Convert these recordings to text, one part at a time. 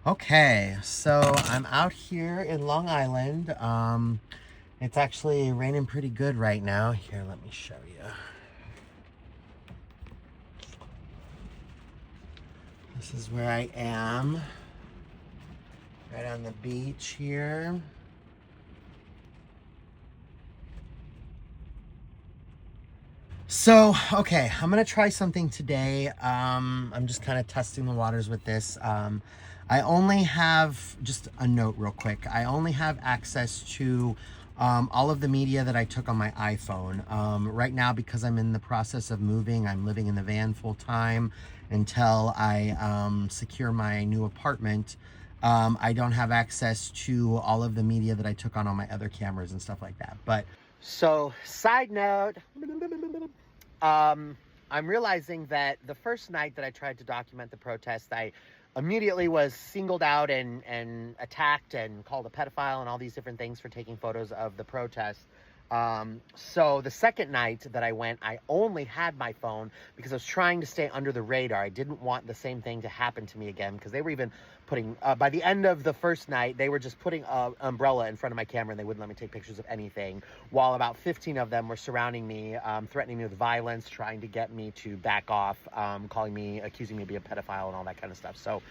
Okay, so I'm out here in Long Island. It's actually raining pretty good right now. Here, let me show you. This is where I am, right on the beach here. So, okay, I'm gonna try something today. I'm just kind of testing the waters with this. I only have, just a note real quick, I only have access to all of the media that I took on my iPhone. Right now, because I'm in the process of moving, I'm living in the van full time until I secure my new apartment. I don't have access to all of the media that I took on all my other cameras and stuff like that. But so, side note, um, I'm realizing that the first night that I tried to document the protest, I immediately was singled out and attacked and called a pedophile and all these different things for taking photos of the protest. So the second night that I went, I only had my phone because I was trying to stay under the radar. I didn't want the same thing to happen to me again, because they were even putting, by the end of the first night, they were just putting an umbrella in front of my camera and they wouldn't let me take pictures of anything, while about 15 of them were surrounding me, threatening me with violence, trying to get me to back off, calling me, accusing me of being a pedophile and all that kind of stuff. So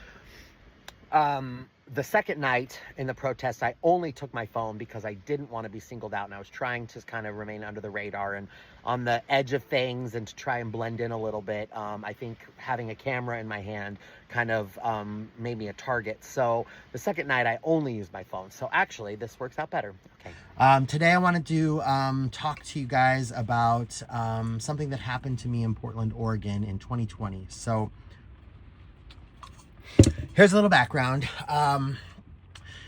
the second night in the protest, I only took my phone because I didn't want to be singled out, and I was trying to kind of remain under the radar and on the edge of things and to try and blend in a little bit. I think having a camera in my hand kind of made me a target. So the second night, I only used my phone. So actually, this works out better. Okay. Today, I wanted to talk to you guys about something that happened to me in Portland, Oregon in 2020. So here's a little background.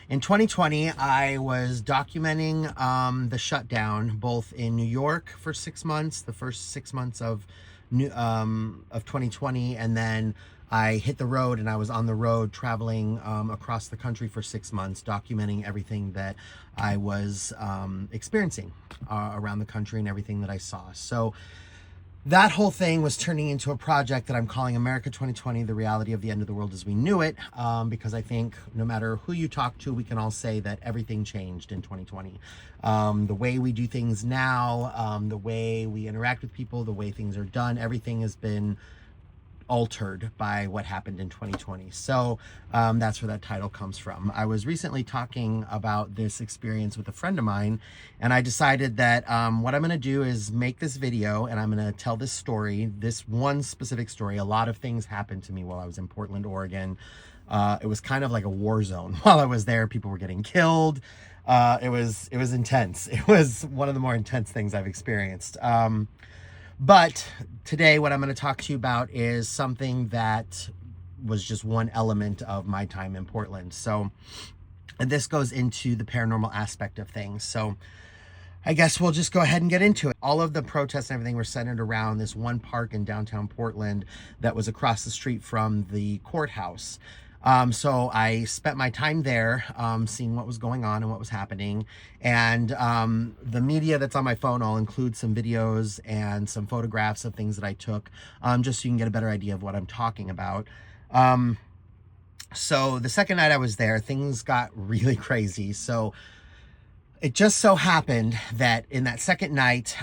In 2020, I was documenting the shutdown both in New York for 6 months, the first 6 months of 2020, and then I hit the road and I was on the road traveling across the country for 6 months, documenting everything that I was experiencing around the country and everything that I saw. So that whole thing was turning into a project that I'm calling America 2020, the reality of the end of the world as we knew it, because I think no matter who you talk to, we can all say that everything changed in 2020. The way we do things now, the way we interact with people, the way things are done, everything has been altered by what happened in 2020. So that's where that title comes from. I was recently talking about this experience with a friend of mine, and I decided that what I'm going to do is make this video and I'm going to tell this story, this one specific story. A lot of things happened to me while I was in Portland, Oregon. It was kind of like a war zone while I was there. People were getting killed. It was intense. It was one of the more intense things I've experienced. But today, what I'm going to talk to you about is something that was just one element of my time in Portland. So, and this goes into the paranormal aspect of things. So, I guess we'll just go ahead and get into it. All of the protests and everything were centered around this one park in downtown Portland that was across the street from the courthouse. So I spent my time there seeing what was going on and what was happening. And the media that's on my phone, I'll include some videos and some photographs of things that I took, just so you can get a better idea of what I'm talking about. So the second night I was there, things got really crazy. So it just so happened that in that second night,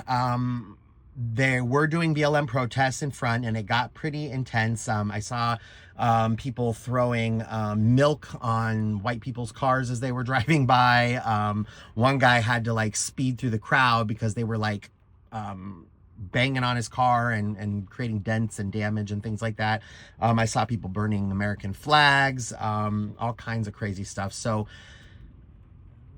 they were doing BLM protests in front, and it got pretty intense. I saw people throwing milk on white people's cars as they were driving by. One guy had to like speed through the crowd because they were like banging on his car and creating dents and damage and things like that. I saw people burning American flags, all kinds of crazy stuff. So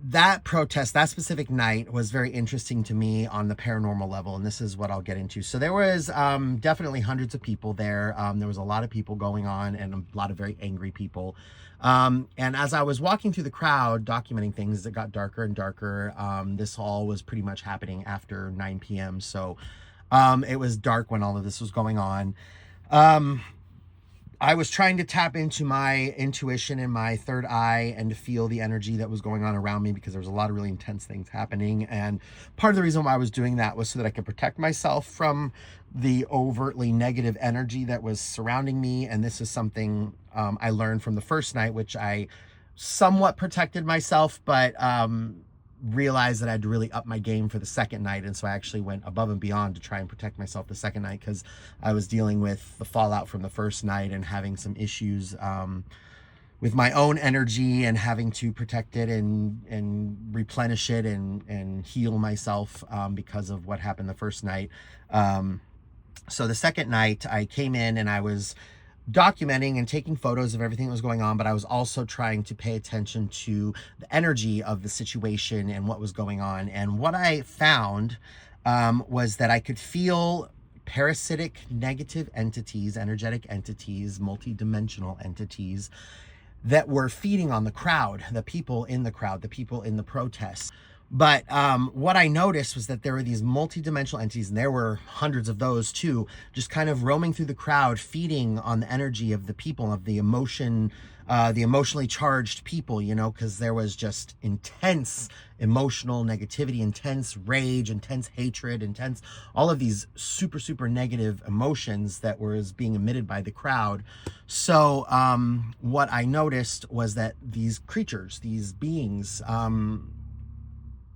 that protest, that specific night, was very interesting to me on the paranormal level, and this is what I'll get into. So there was definitely hundreds of people there. There was a lot of people going on and a lot of very angry people. And as I was walking through the crowd documenting things, it got darker and darker. This all was pretty much happening after 9 p.m. So it was dark when all of this was going on. I was trying to tap into my intuition and my third eye and to feel the energy that was going on around me, because there was a lot of really intense things happening. And part of the reason why I was doing that was so that I could protect myself from the overtly negative energy that was surrounding me. And this is something I learned from the first night, which I somewhat protected myself, but realized that I had to really up my game for the second night. And so I actually went above and beyond to try and protect myself the second night, because I was dealing with the fallout from the first night and having some issues with my own energy, and having to protect it and replenish it and heal myself because of what happened the first night. So the second night I came in and I was documenting and taking photos of everything that was going on, but I was also trying to pay attention to the energy of the situation and what was going on. And what I found was that I could feel parasitic negative entities, energetic entities, multidimensional entities that were feeding on the crowd, the people in the crowd, the people in the protests. But what I noticed was that there were these multidimensional entities, and there were hundreds of those too, just kind of roaming through the crowd, feeding on the energy of the people, of the emotion, the emotionally charged people, you know, because there was just intense emotional negativity, intense rage, intense hatred, intense, all of these super, super negative emotions that was being emitted by the crowd. So what I noticed was that these creatures, these beings,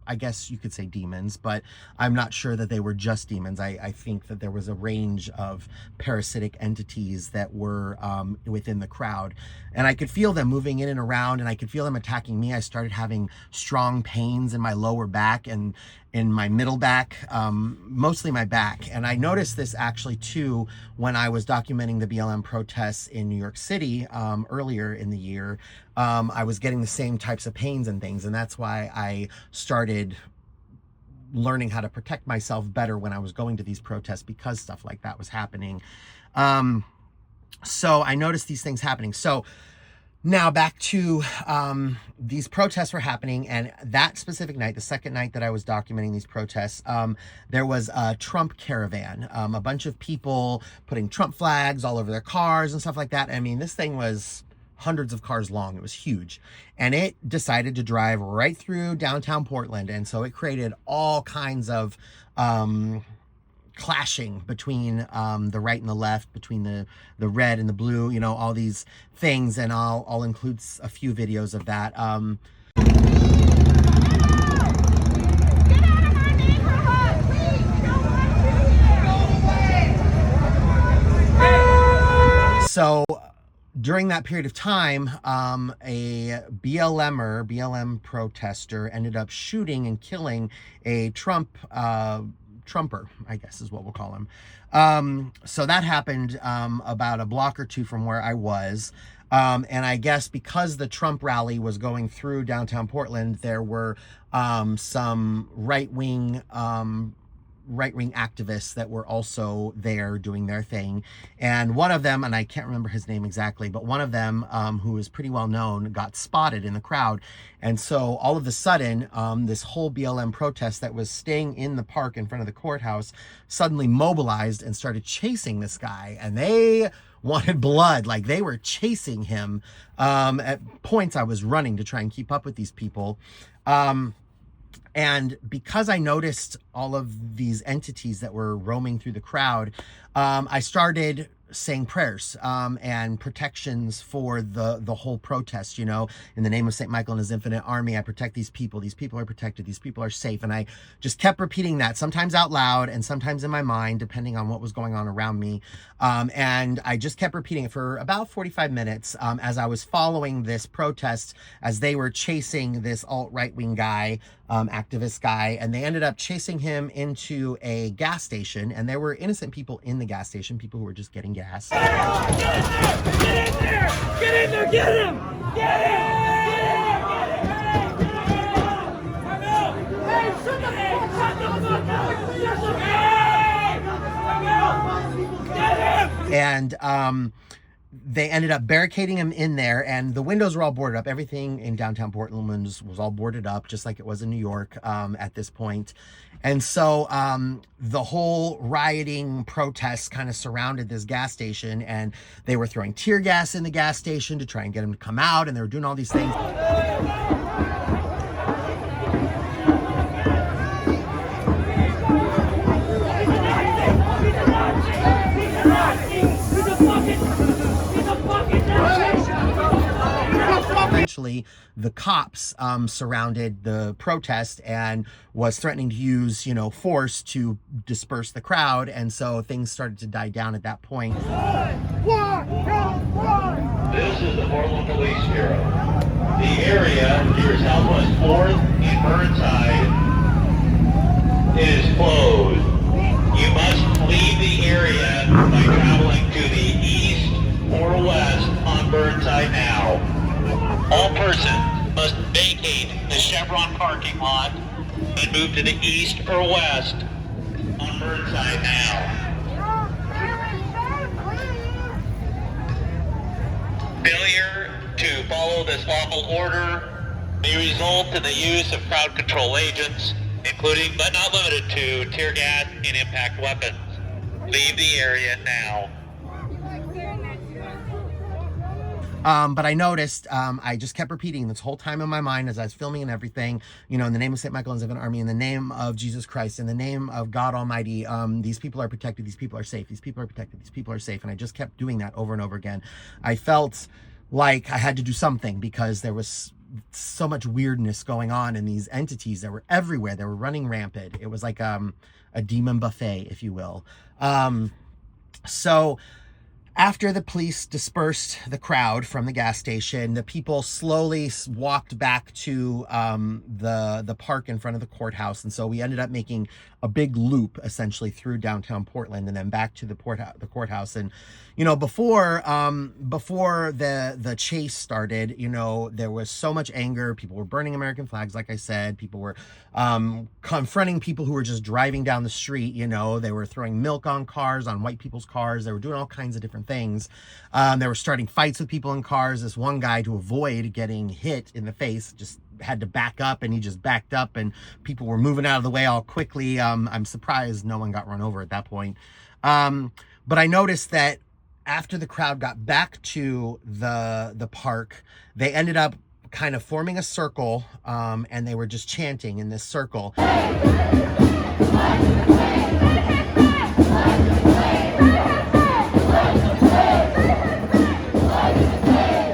I guess you could say demons, but I'm not sure that they were just demons. I think that there was a range of parasitic entities that were within the crowd. And I could feel them moving in and around, and I could feel them attacking me. I started having strong pains in my lower back and in my middle back, mostly my back. And I noticed this actually too when I was documenting the BLM protests in New York City earlier in the year. I was getting the same types of pains and things, and that's why I started learning how to protect myself better when I was going to these protests, because stuff like that was happening. So I noticed these things happening. So now back to these protests were happening, and that specific night, the second night that I was documenting these protests, there was a Trump caravan, a bunch of people putting Trump flags all over their cars and stuff like that. I mean, this thing was hundreds of cars long. It was huge, and it decided to drive right through downtown Portland. And so it created all kinds of clashing between the right and the left, between the red and the blue, you know, all these things. And I'll include a few videos of that. So during that period of time, a BLM protester ended up shooting and killing a Trumper, I guess is what we'll call him. So that happened about a block or two from where I was. And I guess because the Trump rally was going through downtown Portland, there were some right-wing activists that were also there doing their thing. And one of them, and I can't remember his name exactly, but one of them, who is pretty well known, got spotted in the crowd. And so all of a sudden, this whole BLM protest that was staying in the park in front of the courthouse suddenly mobilized and started chasing this guy. And they wanted blood. Like, they were chasing him. At points I was running to try and keep up with these people. And because I noticed all of these entities that were roaming through the crowd, I started saying prayers and protections for the whole protest. You know, in the name of St. Michael and his infinite army, I protect these people. These people are protected. These people are safe. And I just kept repeating that, sometimes out loud and sometimes in my mind, depending on what was going on around me. And I just kept repeating it for about 45 minutes as I was following this protest, as they were chasing this alt-right wing guy, activist guy, and they ended up chasing him into a gas station. And there were innocent people in the gas station, people who were just getting gas. Get in there! Get in there! Get him! Get him! Hey, shut the fuck up! Get him! And they ended up barricading him in there, and the windows were all boarded up. Everything in downtown Portland was all boarded up, just like it was in New York at this point. And so the whole rioting protests kind of surrounded this gas station, and they were throwing tear gas in the gas station to try and get him to come out, and they were doing all these things. Eventually, the cops surrounded the protest and was threatening to use, force to disperse the crowd. And so things started to die down at that point. This is the Portland Police Bureau. The area near Southwest 4th and Burnside is closed. You must leave the area by traveling to the east or west on Burnside now. All persons must vacate the Chevron parking lot and move to the east or west on Burnside now. Failure to follow this lawful order may result in the use of crowd control agents, including but not limited to tear gas and impact weapons. Leave the area now. But I noticed, I just kept repeating this whole time in my mind as I was filming and everything, in the name of St. Michael and Seven Army, in the name of Jesus Christ, in the name of God Almighty, these people are protected, these people are safe, these people are protected, these people are safe. And I just kept doing that over and over again. I felt like I had to do something because there was so much weirdness going on in these entities that were everywhere. They were running rampant. It was like a demon buffet, if you will. So after the police dispersed the crowd from the gas station, the people slowly walked back to the park in front of the courthouse. And so we ended up making a big loop essentially through downtown Portland and then back to the courthouse. And, before the chase started, there was so much anger. People were burning American flags. Like I said, people were confronting people who were just driving down the street. They were throwing milk on cars, on white people's cars. They were doing all kinds of different things. They were starting fights with people in cars. This one guy, to avoid getting hit in the face, just had to back up, and he just backed up, and people were moving out of the way all quickly. I'm surprised no one got run over at that point. But I noticed that after the crowd got back to the park, they ended up kind of forming a circle, and they were just chanting in this circle.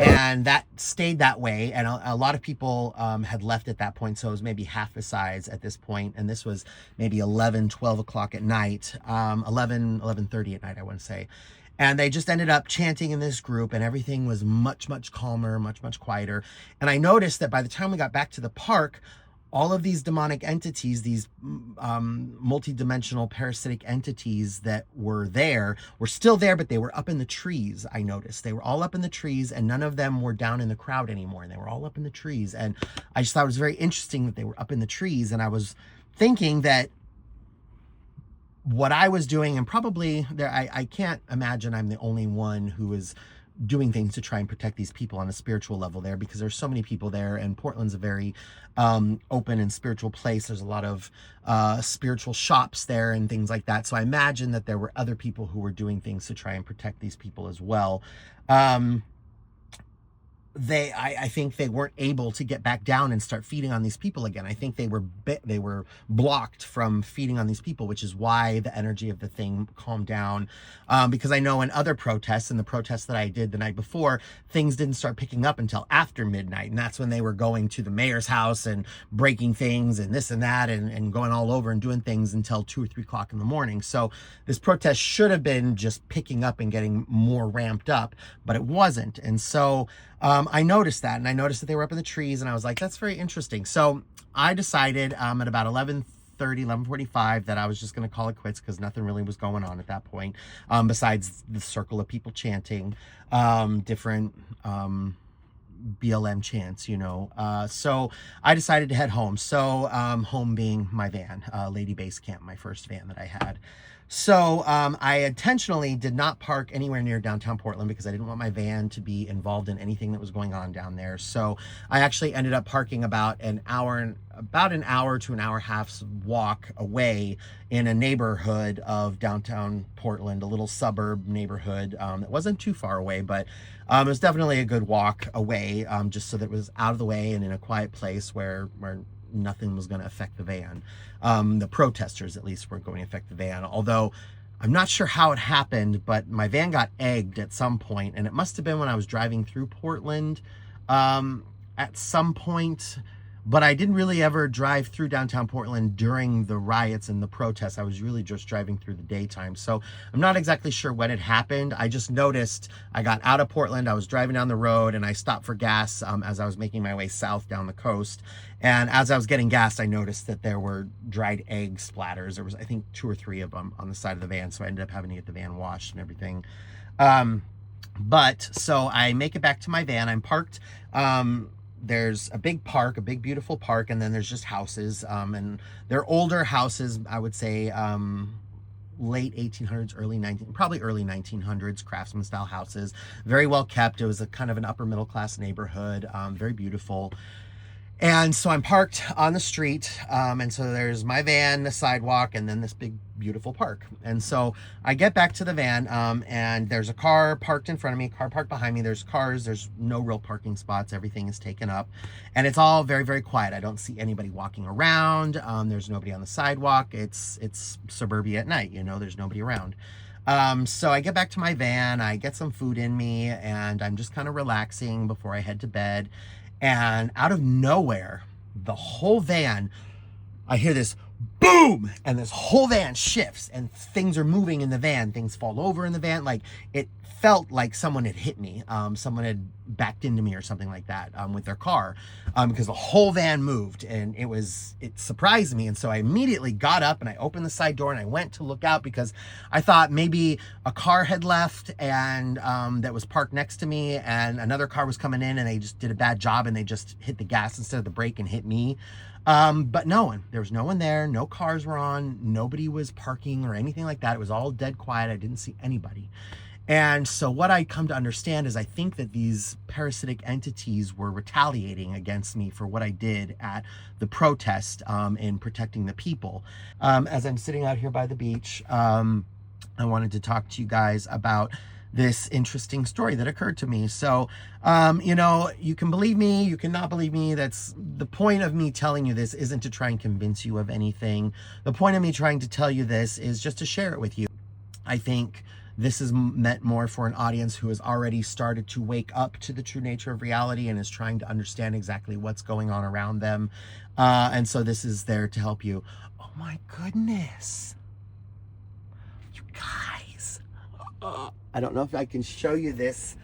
And that stayed that way, and a lot of people had left at that point, so it was maybe half the size at this point, and this was maybe 12 o'clock at night, 11:30 at night, I want to say. And they just ended up chanting in this group, and everything was much, much calmer, much, much quieter. And I noticed that by the time we got back to the park, all of these demonic entities, these multi-dimensional parasitic entities that were there, were still there, but they were up in the trees. I noticed they were all up in the trees, and none of them were down in the crowd anymore, and they were all up in the trees. And I just thought it was very interesting that they were up in the trees. And I was thinking that what I was doing, and probably I can't imagine I'm the only one who is doing things to try and protect these people on a spiritual level there, because there's so many people there, and Portland's a very open and spiritual place. There's a lot of spiritual shops there and things like that. So I imagine that there were other people who were doing things to try and protect these people as well. I think they weren't able to get back down and start feeding on these people again. I think they were blocked from feeding on these people, which is why the energy of the thing calmed down. Because I know in other protests, and the protests that I did the night before, things didn't start picking up until after midnight. And that's when they were going to the mayor's house and breaking things and this and that, and going all over and doing things until 2 or 3 o'clock in the morning. So this protest should have been just picking up and getting more ramped up, but it wasn't. And so I noticed that, and I noticed that they were up in the trees, and I was like, that's very interesting. So I decided at about 11:45 that I was just going to call it quits, because nothing really was going on at that point, besides the circle of people chanting different BLM chants, so I decided to head home. So home being my van, Lady Base Camp, my first van that I had. So I intentionally did not park anywhere near downtown Portland because I didn't want my van to be involved in anything that was going on down there. So I actually ended up parking about an hour to an hour and a half's walk away in a neighborhood of downtown Portland, a little suburb neighborhood that wasn't too far away, but it was definitely a good walk away, just so that it was out of the way and in a quiet place where nothing was going to affect the van. The protesters, at least, weren't going to affect the van. Although I'm not sure how it happened, but my van got egged at some point, and it must have been when I was driving through Portland at some point. But I didn't really ever drive through downtown Portland during the riots and the protests. I was really just driving through the daytime. So I'm not exactly sure when it happened. I just noticed I got out of Portland. I was driving down the road and I stopped for gas as I was making my way south down the coast. And as I was getting gas, I noticed that there were dried egg splatters. There was, I think, 2 or 3 of them on the side of the van. So I ended up having to get the van washed and everything. But so I make it back to my van. I'm parked. There's a big park, a big, beautiful park, and then there's just houses, and they're older houses, I would say, late 1800s, probably early 1900s, craftsman style houses, very well kept. It was a kind of an upper middle class neighborhood, very beautiful. And so I'm parked on the street, and so there's my van, the sidewalk, and then this big, beautiful park. And so I get back to the van, and there's a car parked in front of me, car parked behind me. There's cars. There's no real parking spots. Everything is taken up. And it's all very, very quiet. I don't see anybody walking around. There's nobody on the sidewalk. It's suburbia at night, you know, there's nobody around. So I get back to my van, I get some food in me, and I'm just kind of relaxing before I head to bed. And out of nowhere, the whole van, I hear this boom, and this whole van shifts and things are moving in the van. Things fall over in the van. Like, it felt like someone had hit me. Someone had backed into me or something like that with their car, because the whole van moved, and it surprised me. And so I immediately got up and I opened the side door and I went to look out because I thought maybe a car had left and that was parked next to me, and another car was coming in and they just did a bad job and they just hit the gas instead of the brake and hit me. But there was no one there. No cars were on. Nobody was parking or anything like that. It was all dead quiet. I didn't see anybody. And so what I come to understand is I think that these parasitic entities were retaliating against me for what I did at the protest in protecting the people. As I'm sitting out here by the beach, I wanted to talk to you guys about this interesting story that occurred to me. So, you can believe me, you cannot believe me. That's the point of me telling you this, isn't to try and convince you of anything. The point of me trying to tell you this is just to share it with you. I think this is meant more for an audience who has already started to wake up to the true nature of reality and is trying to understand exactly what's going on around them. And so this is there to help you. Oh my goodness. You guys. I don't know if I can show you this.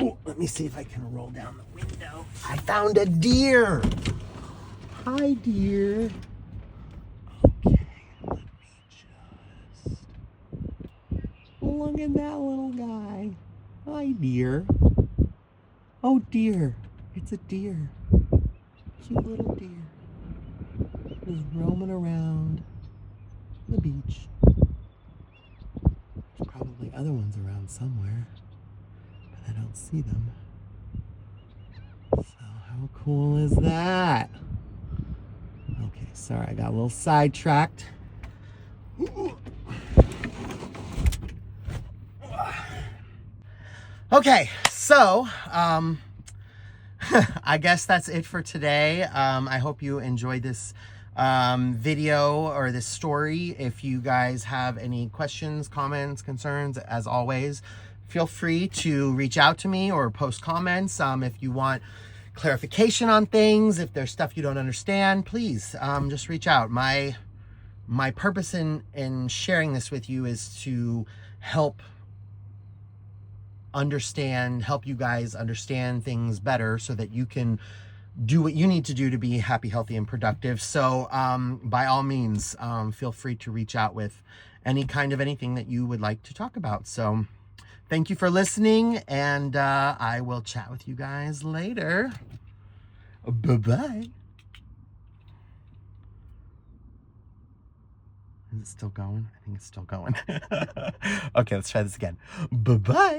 Ooh, let me see if I can roll down the window. I found a deer. Hi, deer. Okay, let me just... Look at that little guy. Hi, deer. Oh, dear. It's a deer. Cute little deer. Just roaming around the beach. There's probably other ones around somewhere, but I don't see them. So how cool is that? Okay, sorry, I got a little sidetracked. Okay, so I guess that's it for today. I hope you enjoyed this video or this story. If you guys have any questions, comments, concerns, as always, feel free to reach out to me or post comments. If you want clarification on things, if there's stuff you don't understand, please just reach out. My purpose in sharing this with you is to help you guys understand things better so that you can do what you need to do to be happy, healthy, and productive. So by all means, feel free to reach out with any kind of anything that you would like to talk about. So thank you for listening, and I will chat with you guys later. Bye-bye. Is it still going? I think it's still going. Okay, let's try this again. Bye-bye.